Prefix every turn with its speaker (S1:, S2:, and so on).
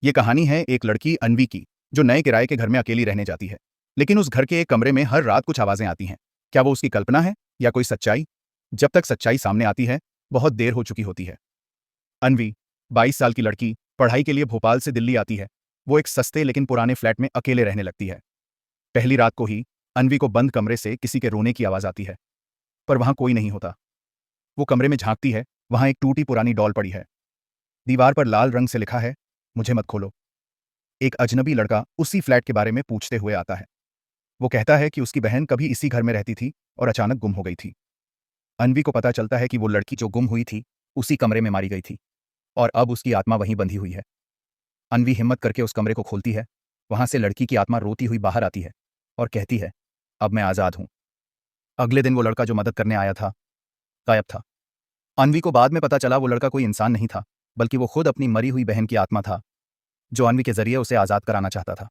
S1: ये कहानी है एक लड़की अन्वी की, जो नए किराए के घर में अकेली रहने जाती है। लेकिन उस घर के एक कमरे में हर रात कुछ आवाजें आती हैं। क्या वो उसकी कल्पना है या कोई सच्चाई? जब तक सच्चाई सामने आती है, बहुत देर हो चुकी होती है। अन्वी, 22 साल की लड़की, पढ़ाई के लिए भोपाल से दिल्ली आती है। वो एक सस्ते लेकिन पुराने फ्लैट में अकेले रहने लगती है। पहली रात को ही अन्वी को बंद कमरे से किसी के रोने की आवाज आती है, पर वहां कोई नहीं होता। वो कमरे में झांकती है, वहां एक टूटी पुरानी डॉल पड़ी है। दीवार पर लाल रंग से लिखा है, मुझे मत खोलो। एक अजनबी लड़का उसी फ्लैट के बारे में पूछते हुए आता है। वो कहता है कि उसकी बहन कभी इसी घर में रहती थी और अचानक गुम हो गई थी। अन्वी को पता चलता है कि वो लड़की जो गुम हुई थी, उसी कमरे में मारी गई थी और अब उसकी आत्मा वहीं बंधी हुई है। अन्वी हिम्मत करके उस कमरे को खोलती है। वहां से लड़की की आत्मा रोती हुई बाहर आती है और कहती है, अब मैं आजाद हूं। अगले दिन वो लड़का जो मदद करने आया था, गायब था। अन्वी को बाद में पता चला वो लड़का कोई इंसान नहीं था, बल्कि वो खुद अपनी मरी हुई बहन की आत्मा था, जो अन्वी के जरिए उसे आजाद कराना चाहता था।